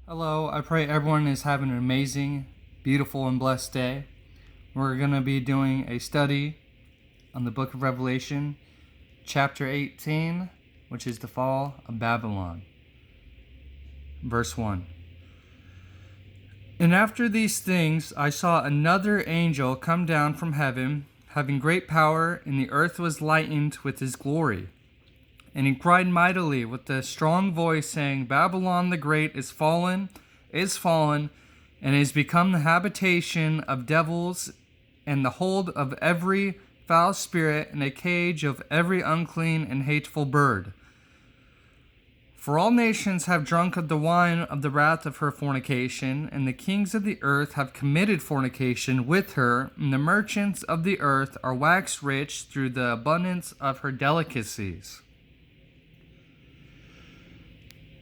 Hello, I pray everyone is having an amazing, beautiful, and blessed day. We're going to be doing a study on the book of Revelation, chapter 18, which is the fall of Babylon. Verse 1. And after these things I saw another angel come down from heaven, having great power, and the earth was lightened with his glory. And he cried mightily with a strong voice, saying, Babylon the great is fallen, and is become the habitation of devils, and the hold of every foul spirit, and a cage of every unclean and hateful bird. For all nations have drunk of the wine of the wrath of her fornication, and the kings of the earth have committed fornication with her, and the merchants of the earth are waxed rich through the abundance of her delicacies.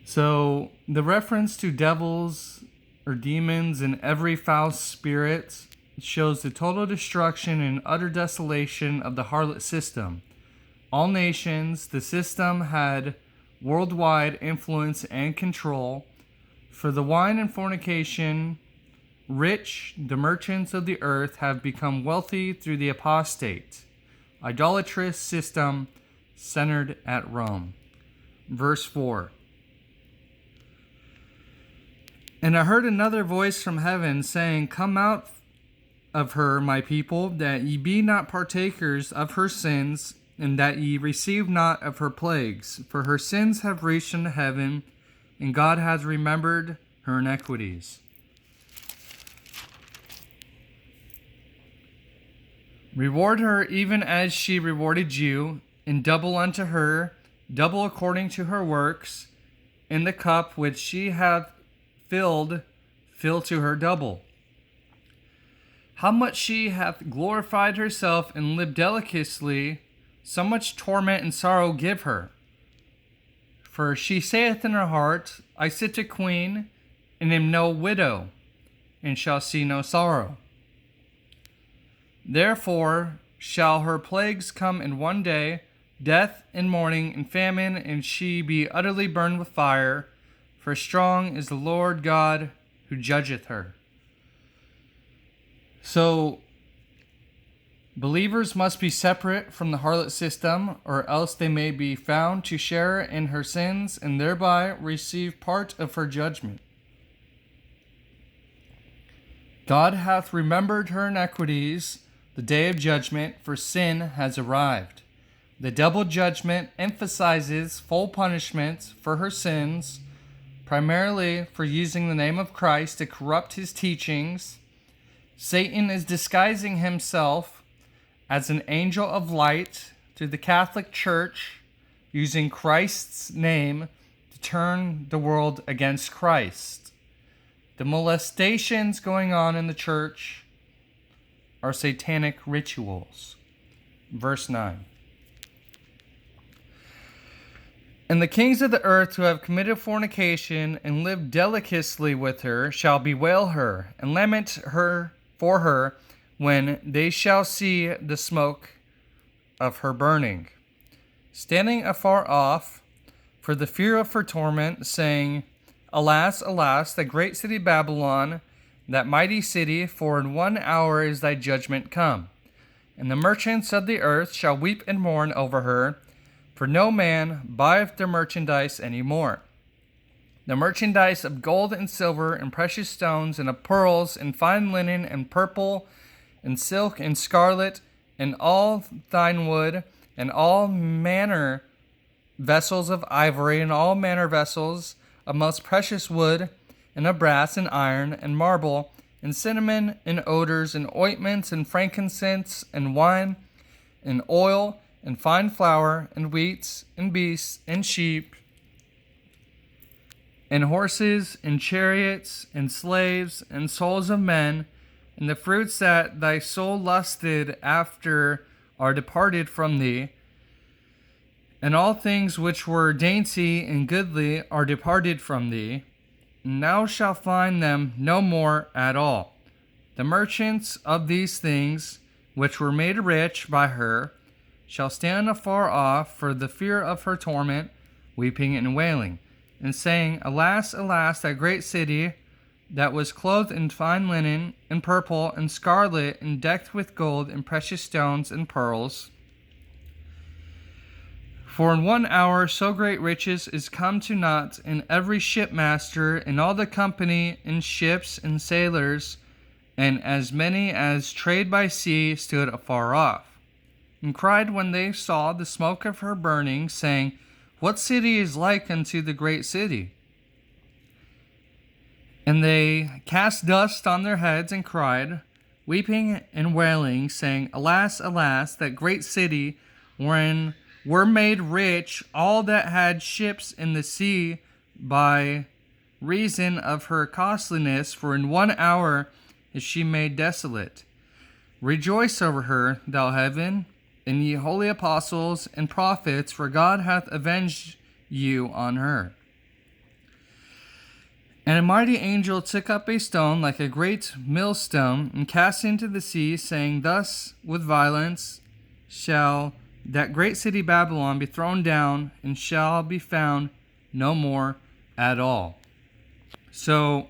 So the reference to devils or demons and every foul spirit shows the total destruction and utter desolation of the harlot system. All nations, the system had worldwide influence and control. For the wine and fornication, rich, the merchants of the earth have become wealthy through the apostate, idolatrous system centered at Rome. Verse 4. And I heard another voice from heaven saying, Come out of her, my people, that ye be not partakers of her sins, and that ye receive not of her plagues. For her sins have reached unto heaven, and God hath remembered her iniquities. Reward her even as she rewarded you, and double unto her, double according to her works, in the cup which she hath fill to her double. How much she hath glorified herself and lived deliciously, so much torment and sorrow give her. For she saith in her heart, I sit a queen, and am no widow, and shall see no sorrow. Therefore shall her plagues come in one day, death and mourning and famine, and she be utterly burned with fire. For strong is the Lord God who judgeth her. So, believers must be separate from the harlot system, or else they may be found to share in her sins and thereby receive part of her judgment. God hath remembered her iniquities, the day of judgment, for sin has arrived. The double judgment emphasizes full punishment for her sins, primarily for using the name of Christ to corrupt his teachings. Satan is disguising himself as an angel of light through the Catholic Church, using Christ's name to turn the world against Christ. The molestations going on in the church are satanic rituals. Verse 9. And the kings of the earth who have committed fornication and lived deliciously with her shall bewail her and lament her for her when they shall see the smoke of her burning, standing afar off for the fear of her torment, saying, Alas, alas, the great city Babylon, that mighty city, for in 1 hour is thy judgment come. And the merchants of the earth shall weep and mourn over her, for no man buyeth their merchandise any more. The merchandise of gold and silver and precious stones and of pearls and fine linen and purple and silk and scarlet and all thine wood and all manner vessels of ivory and all manner vessels of most precious wood and of brass and iron and marble and cinnamon and odors and ointments and frankincense and wine and oil and fine flour, and wheats, and beasts, and sheep, and horses, and chariots, and slaves, and souls of men, and the fruits that thy soul lusted after are departed from thee, and all things which were dainty and goodly are departed from thee, and thou shalt find them no more at all. The merchants of these things, which were made rich by her, shall stand afar off for the fear of her torment, weeping and wailing, and saying, Alas, alas, that great city that was clothed in fine linen, and purple, and scarlet, and decked with gold, and precious stones, and pearls. For in 1 hour so great riches is come to naught, and every shipmaster, and all the company, and ships, and sailors, and as many as trade by sea, stood afar off, and cried when they saw the smoke of her burning, saying, What city is like unto the great city? And they cast dust on their heads and cried, weeping and wailing, saying, Alas, alas, that great city, wherein were made rich all that had ships in the sea by reason of her costliness, for in 1 hour is she made desolate. Rejoice over her, thou heaven, and ye holy apostles and prophets, for God hath avenged you on her. And a mighty angel took up a stone like a great millstone, and cast it into the sea, saying, Thus with violence shall that great city Babylon be thrown down, and shall be found no more at all. So,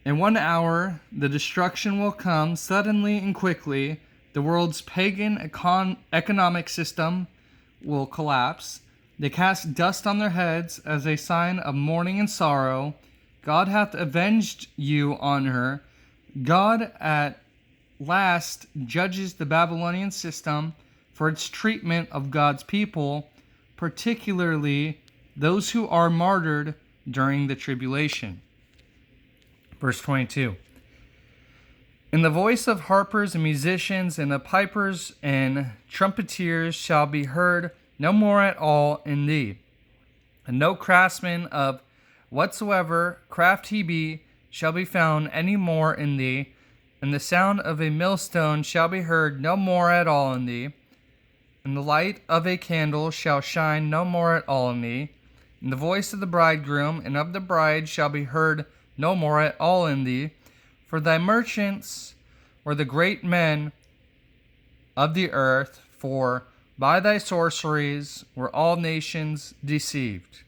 in 1 hour, the destruction will come suddenly and quickly. The world's pagan economic system will collapse. They cast dust on their heads as a sign of mourning and sorrow. God hath avenged you on her. God at last judges the Babylonian system for its treatment of God's people, particularly those who are martyred during the tribulation. Verse 22. And the voice of harpers and musicians and of pipers and trumpeters shall be heard no more at all in thee. And no craftsman of whatsoever craft he be shall be found any more in thee. And the sound of a millstone shall be heard no more at all in thee. And the light of a candle shall shine no more at all in thee. And the voice of the bridegroom and of the bride shall be heard no more at all in thee. For thy merchants were the great men of the earth, for by thy sorceries were all nations deceived.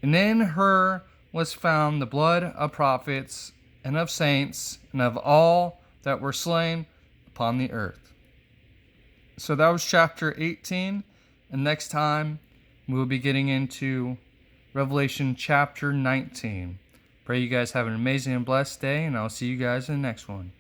And in her was found the blood of prophets and of saints and of all that were slain upon the earth. So that was chapter 18, and next time we will be getting into Revelation chapter 19. Pray you guys have an amazing and blessed day, and I'll see you guys in the next one.